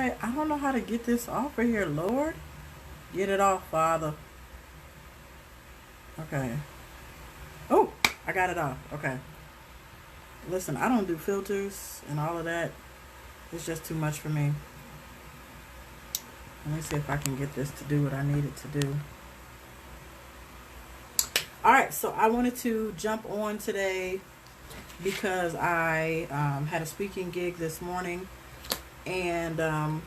Okay, I don't know how to get this off of here, Lord. Get it off, Father. Okay. Oh, I got it off. Okay. Listen, I don't do filters and all of that. It's just too much for me. Let me see if I can get this to do what I need it to do. All right, so I wanted to jump on today because I had a speaking gig this morning, and I'm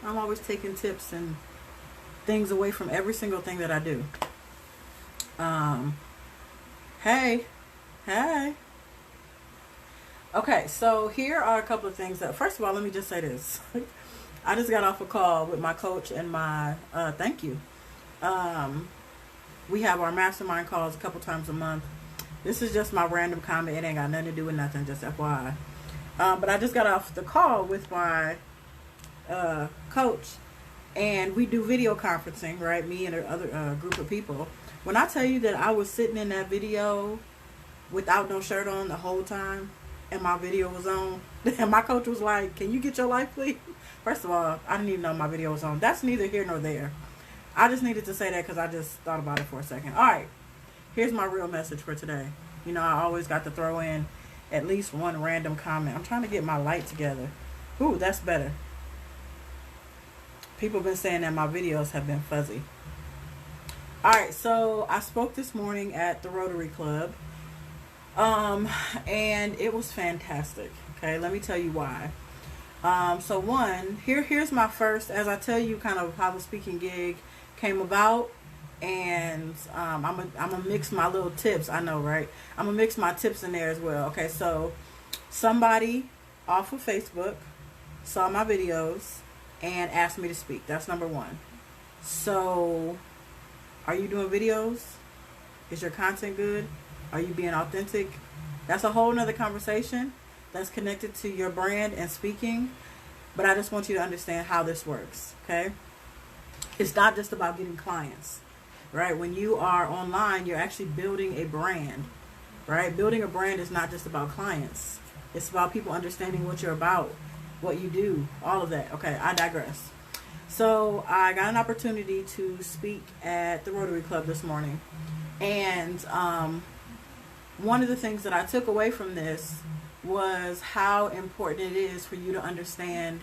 always taking tips and things away from every single thing that I do. Um, hey, hey. Okay, so here are a couple of things that. First of all, let me just say this. I just got off a call with my coach and my thank you. Um, we have our mastermind calls a couple times a month. This is just my random comment. It ain't got nothing to do with nothing, just FYI. But I just got off the call with my coach, and we do video conferencing, right? Me and another group of people. When I tell you that I was sitting in that video without no shirt on the whole time, and my video was on, and my coach was like, "Can you get your life, please?" First of all, I didn't even know my video was on. That's neither here nor there. I just needed to say that because I just thought about it for a second. All right, here's my real message for today. I always got to throw in at least one random comment. I'm trying to get my light together. Ooh, that's better. People have been saying that my videos have been fuzzy. All right, so I spoke this morning at the Rotary Club, and it was fantastic. Okay, let me tell you why. So one, here's my first, as I tell you kind of how the speaking gig came about, and I'm gonna mix my little tips. I know, right? I'm gonna mix my tips in there as well. Okay, so somebody off of Facebook saw my videos and asked me to speak. That's number one. So, are you doing videos? Is your content good? Are you being authentic? That's a whole nother conversation that's connected to your brand and speaking. But I just want you to understand how this works, okay? It's not just about getting clients, right? When you are online, you're actually building a brand, right? Building a brand is not just about clients. It's about people understanding what you're about, what you do, all of that. Okay, I digress. So I got an opportunity to speak at the Rotary Club this morning. And one of the things that I took away from this was how important it is for you to understand,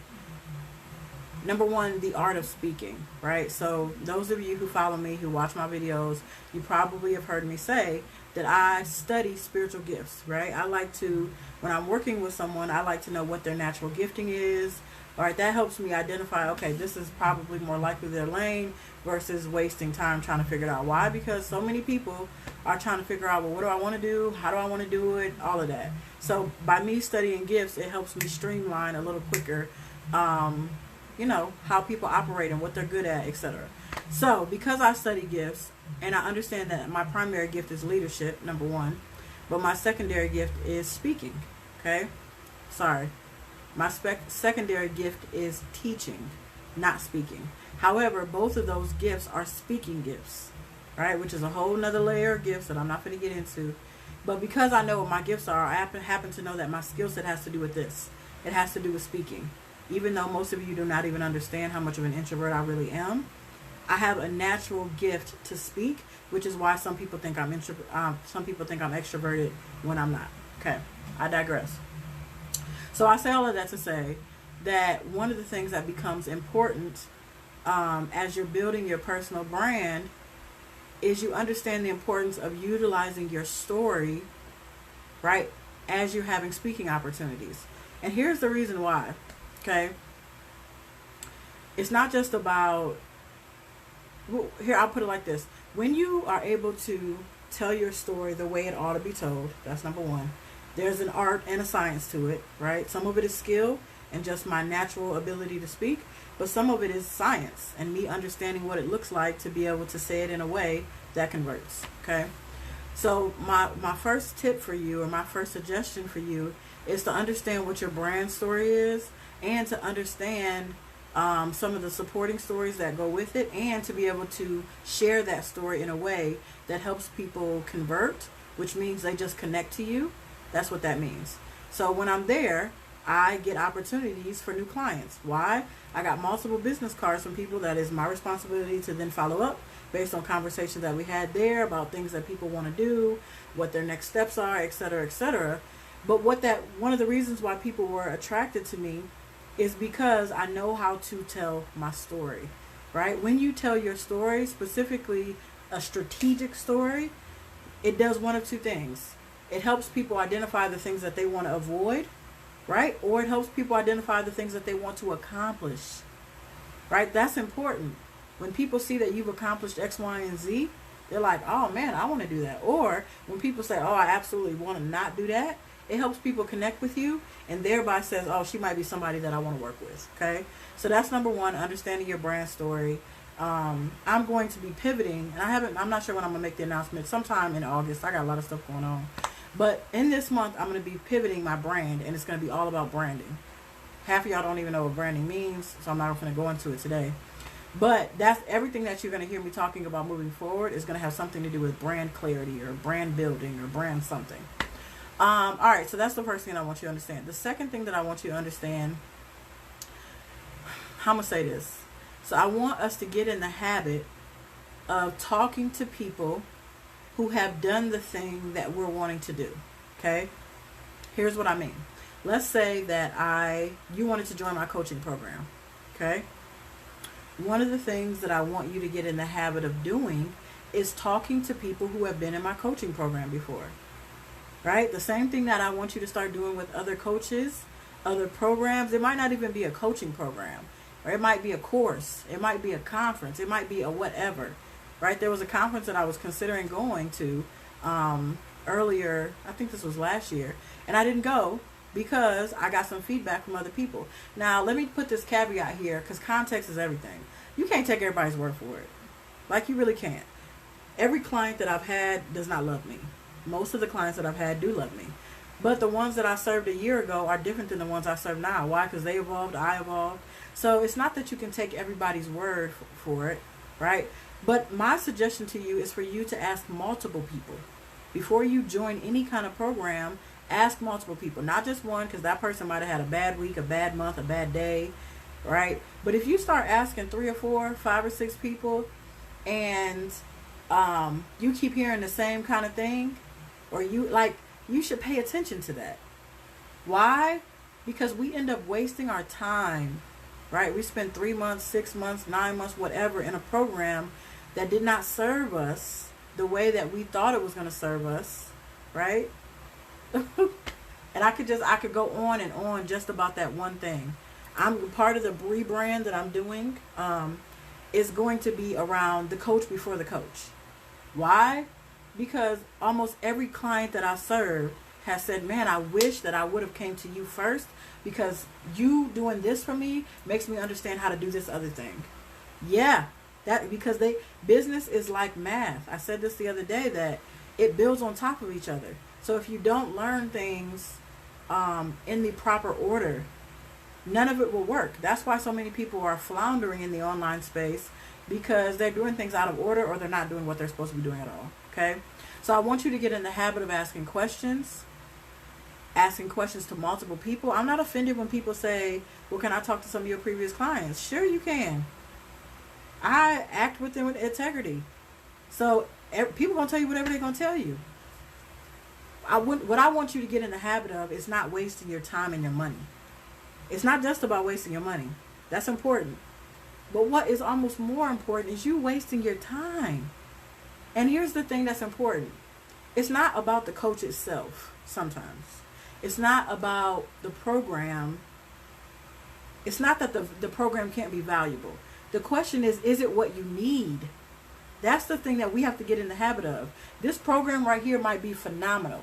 number one, the art of speaking, right? So those of you who follow me, who watch my videos, you probably have heard me say that I study spiritual gifts, right? I like to, when I'm working with someone, I like to know what their natural gifting is. All right, that helps me identify, okay, this is probably more likely their lane versus wasting time trying to figure it out. Why? Because so many people are trying to figure out, well, what do I want to do? How do I want to do it? All of that. So by me studying gifts, it helps me streamline a little quicker, how people operate and what they're good at, etc. So because I study gifts and I understand that my primary gift is leadership, number one, but my secondary gift is speaking, okay? Sorry. My secondary gift is teaching, not speaking. However, both of those gifts are speaking gifts, right? Which is a whole nother layer of gifts that I'm not going to get into. But because I know what my gifts are, I happen to know that my skill set has to do with this. It has to do with speaking. Even though most of you do not even understand how much of an introvert I really am, I have a natural gift to speak, which is why some people think I'm extroverted when I'm not. Okay, I digress. So I say all of that to say that one of the things that becomes important as you're building your personal brand is you understand the importance of utilizing your story, right, as you're having speaking opportunities. And here's the reason why, okay? It's not just about, here, I'll put it like this. When you are able to tell your story the way it ought to be told, that's number one. There's an art and a science to it, right? Some of it is skill and just my natural ability to speak, but some of it is science and me understanding what it looks like to be able to say it in a way that converts, okay? So my first tip for you, or my first suggestion for you, is to understand what your brand story is and to understand some of the supporting stories that go with it, and to be able to share that story in a way that helps people convert, which means they just connect to you. That's what that means. So when I'm there, I get opportunities for new clients. Why? I got multiple business cards from people that is my responsibility to then follow up based on conversations that we had there about things that people want to do, what their next steps are, et cetera, et cetera. But one of the reasons why people were attracted to me is because I know how to tell my story, right? When you tell your story, specifically a strategic story, it does one of two things. It helps people identify the things that they want to avoid, right? Or it helps people identify the things that they want to accomplish, right? That's important. When people see that you've accomplished X, Y, and Z, they're like, oh man, I want to do that. Or when people say, oh, I absolutely want to not do that, it helps people connect with you and thereby says, oh, she might be somebody that I want to work with. Okay. So that's number one, understanding your brand story. I'm going to be pivoting, and I'm not sure when I'm going to make the announcement. Sometime in August. I got a lot of stuff going on. But in this month, I'm going to be pivoting my brand, and it's going to be all about branding. Half of y'all don't even know what branding means, so I'm not going to go into it today. But that's everything that you're going to hear me talking about moving forward is going to have something to do with brand clarity or brand building or brand something. All right, so that's the first thing I want you to understand. The second thing that I want you to understand, how I'm going to say this. So I want us to get in the habit of talking to people who have done the thing that we're wanting to do. Okay? Here's what I mean. Let's say that you wanted to join my coaching program. Okay? One of the things that I want you to get in the habit of doing is talking to people who have been in my coaching program before. Right? The same thing that I want you to start doing with other coaches, other programs. It might not even be a coaching program. Or it might be a course. It might be a conference. It might be a whatever. Right? There was a conference that I was considering going to earlier. I think this was last year. And I didn't go because I got some feedback from other people. Now, let me put this caveat here because context is everything. You can't take everybody's word for it. Like, you really can't. Every client that I've had does not love me. Most of the clients that I've had do love me. But the ones that I served a year ago are different than the ones I serve now. Why? Because they evolved, I evolved. So it's not that you can take everybody's word for it, right? But my suggestion to you is for you to ask multiple people. Before you join any kind of program, ask multiple people. Not just one, because that person might have had a bad week, a bad month, a bad day, right? But if you start asking 3 or 4, 5 or 6 people, and you keep hearing the same kind of thing, or you should pay attention to that. Why? Because we end up wasting our time, right? We spend 3 months, 6 months, 9 months, whatever, in a program that did not serve us the way that we thought it was going to serve us, right? And I could go on and on just about that one thing. I'm part of the rebrand that I'm doing is going to be around the coach before the coach. Why? Because almost every client that I serve has said, man, I wish that I would have came to you first because you doing this for me makes me understand how to do this other thing. Yeah, because business is like math. I said this the other day that it builds on top of each other. So if you don't learn things in the proper order, none of it will work. That's why so many people are floundering in the online space because they're doing things out of order or they're not doing what they're supposed to be doing at all. Okay? So I want you to get in the habit of asking questions to multiple people. I'm not offended when people say, well, can I talk to some of your previous clients? Sure, you can. I act with them with integrity. So people going to tell you whatever they're going to tell you. What I want you to get in the habit of is not wasting your time and your money. It's not just about wasting your money. That's important. But what is almost more important is you wasting your time. And here's the thing that's important. It's not about the coach itself sometimes. It's not about the program. It's not that the program can't be valuable. The question is it what you need? That's the thing that we have to get in the habit of. This program right here might be phenomenal.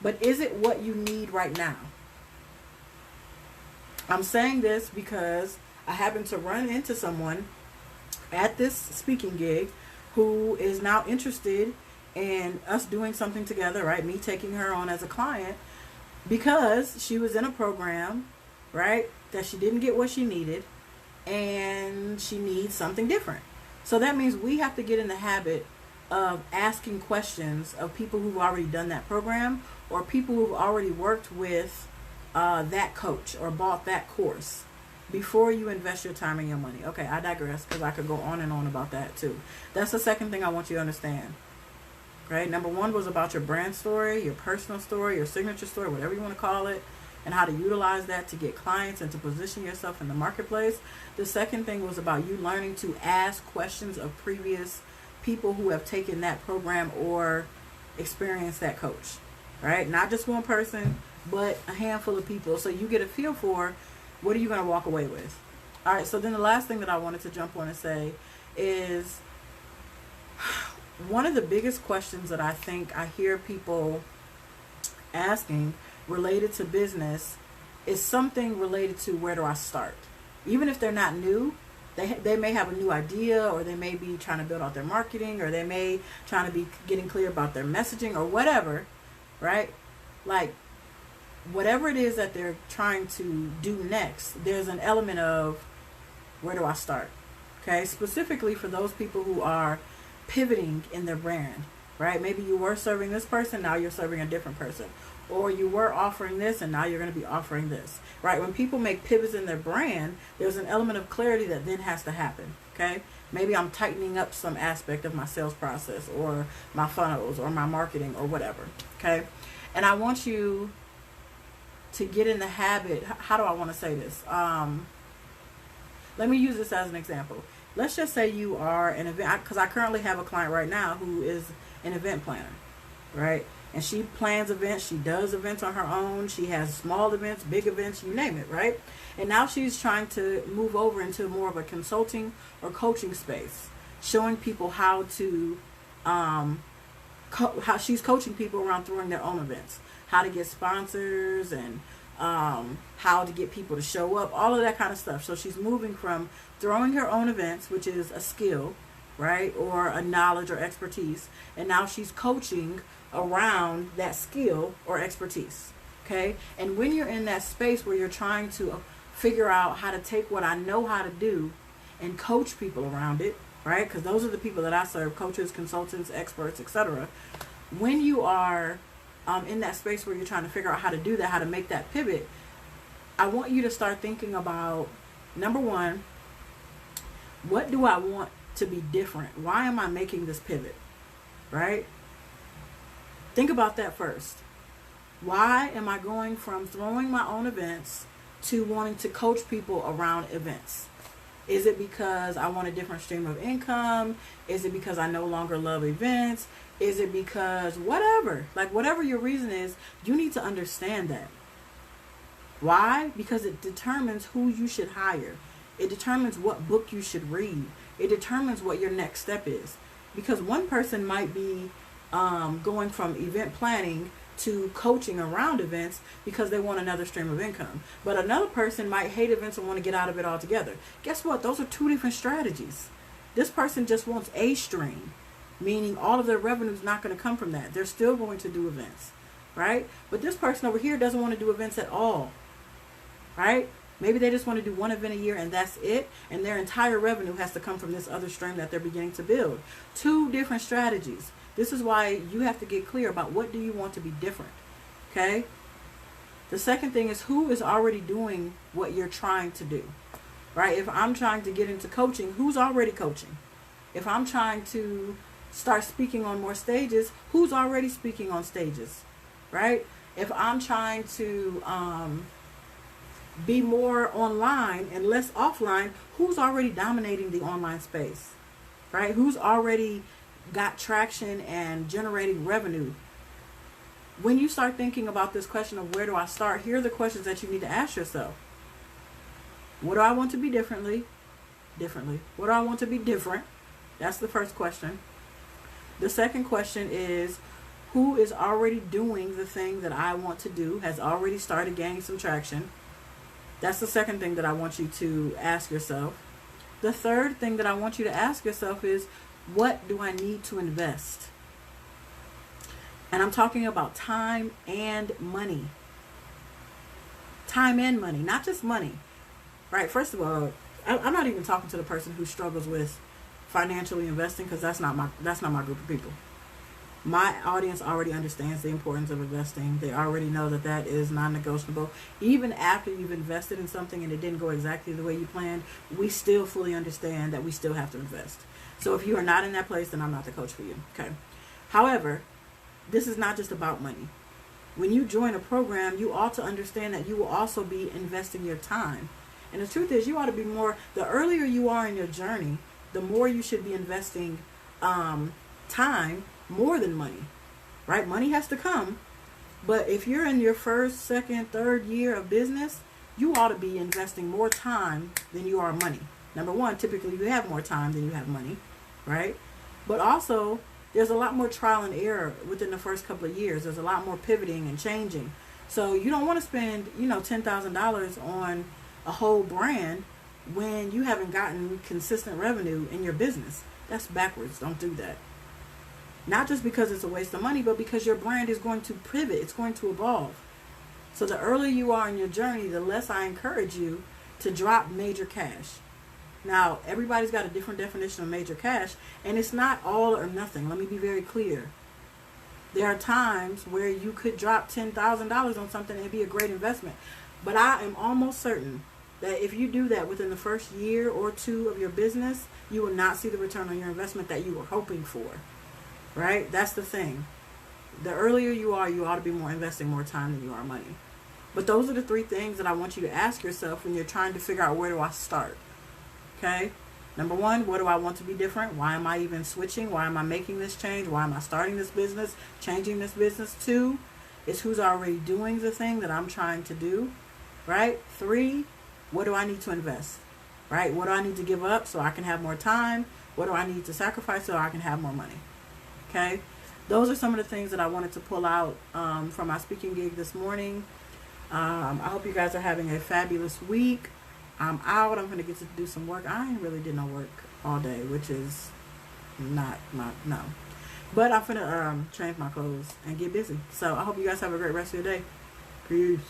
But is it what you need right now? I'm saying this because I happened to run into someone at this speaking gig who is now interested in us doing something together, right? Me taking her on as a client because she was in a program, right, that she didn't get what she needed and she needs something different. So that means we have to get in the habit of asking questions of people who've already done that program or people who've already worked with that coach or bought that course before you invest your time and your money. Okay, I digress because I could go on and on about that too. That's the second thing I want you to understand. Right? Number one was about your brand story, your personal story, your signature story, whatever you want to call it, and how to utilize that to get clients and to position yourself in the marketplace. The second thing was about you learning to ask questions of previous people who have taken that program or experienced that coach. Right? Not just one person, but a handful of people. So you get a feel for what are you going to walk away with. All right, so then the last thing that I wanted to jump on and say is one of the biggest questions that I think I hear people asking related to business is something related to where do I start? Even if they're not new, they may have a new idea, or they may be trying to build out their marketing, or they may trying to be getting clear about their messaging or whatever, right? Like whatever it is that they're trying to do next, there's an element of where do I start? Okay, specifically for those people who are pivoting in their brand, right? Maybe you were serving this person, now you're serving a different person. Or you were offering this and now you're going to be offering this, right? When people make pivots in their brand, there's an element of clarity that then has to happen, okay? Maybe I'm tightening up some aspect of my sales process or my funnels or my marketing or whatever, okay? And I want you to get in the habit. How do I want to say this? Let me use this as an example. Let's just say you are an event, because I currently have a client right now who is an event planner, right? And she plans events, she does events on her own, she has small events, big events, you name it, right? And now she's trying to move over into more of a consulting or coaching space, showing people how to, how she's coaching people around throwing their own events, how to get sponsors and how to get people to show up, all of that kind of stuff. So she's moving from throwing her own events, which is a skill, right, or a knowledge or expertise, and now she's coaching around that skill or expertise, okay? And when you're in that space where you're trying to figure out how to take what I know how to do and coach people around it, right, because those are the people that I serve, coaches, consultants, experts, etc. When you are in that space where you're trying to figure out how to do that, how to make that pivot, I want you to start thinking about, number one, what do I want to be different? Why am I making this pivot, right? Think about that first. Why am I going from throwing my own events to wanting to coach people around events? Is it because I want a different stream of income? Is it because I no longer love events? Is it because whatever? Like whatever your reason is, you need to understand that. Why? Because it determines who you should hire. It determines what book you should read. It determines what your next step is. Because one person might be going from event planning to coaching around events because they want another stream of income. But another person might hate events and want to get out of it altogether. Guess what? Those are two different strategies. This person just wants a stream, meaning all of their revenue is not going to come from that. They're still going to do events, right? But this person over here doesn't want to do events at all, right? Maybe they just want to do one event a year and that's it, and their entire revenue has to come from this other stream that they're beginning to build. Two different strategies. This is why you have to get clear about what do you want to be different, okay? The second thing is who is already doing what you're trying to do, right? If I'm trying to get into coaching, who's already coaching? If I'm trying to start speaking on more stages, who's already speaking on stages, right? If I'm trying to be more online and less offline, who's already dominating the online space, right? Who's already got traction and generating revenue? When you start thinking about this question of where do I start, here are the questions that you need to ask yourself. What do I want to be differently? What do I want to be different? That's the first question. The second question is, who is already doing the thing that I want to do, has already started gaining some traction? That's the second thing that I want you to ask yourself. The third thing that I want you to ask yourself is, what do I need to invest? And I'm talking about time and money. Time and money, not just money, right? First of all, I'm not even talking to the person who struggles with financially investing, because that's not my group of people. My audience already understands the importance of investing. They already know that that is non-negotiable. Even after you've invested in something and it didn't go exactly the way you planned, we still fully understand that we still have to invest. So if you are not in that place, then I'm not the coach for you. Okay. However, this is not just about money. When you join a program, you ought to understand that you will also be investing your time. And the truth is, you ought to be more, the earlier you are in your journey, the more you should be investing time more than money, right? Money has to come. But if you're in your first, second, third year of business, you ought to be investing more time than you are money. Number one, typically you have more time than you have money, right? But also, there's a lot more trial and error within the first couple of years. There's a lot more pivoting and changing. So you don't want to spend, $10,000 on a whole brand when you haven't gotten consistent revenue in your business. That's backwards. Don't do that. Not just because it's a waste of money, but because your brand is going to pivot. It's going to evolve. So the earlier you are in your journey, the less I encourage you to drop major cash. Now, everybody's got a different definition of major cash, and it's not all or nothing. Let me be very clear. There are times where you could drop $10,000 on something and it'd be a great investment. But I am almost certain that if you do that within the first year or two of your business, you will not see the return on your investment that you were hoping for. Right? That's the thing. The earlier you are, you ought to be investing more time than you are money. But those are the three things that I want you to ask yourself when you're trying to figure out, where do I start? Okay? Number one, what do I want to be different? Why am I even switching? Why am I making this change? Why am I starting this business? Changing this business? 2 is who's already doing the thing that I'm trying to do. Right? 3, what do I need to invest? Right? What do I need to give up so I can have more time? What do I need to sacrifice so I can have more money? Okay, those are some of the things that I wanted to pull out from my speaking gig this morning. I hope you guys are having a fabulous week. I'm out. I'm going to get to do some work. I ain't really did no work all day, which is no. But I'm going to change my clothes and get busy. So I hope you guys have a great rest of your day. Peace.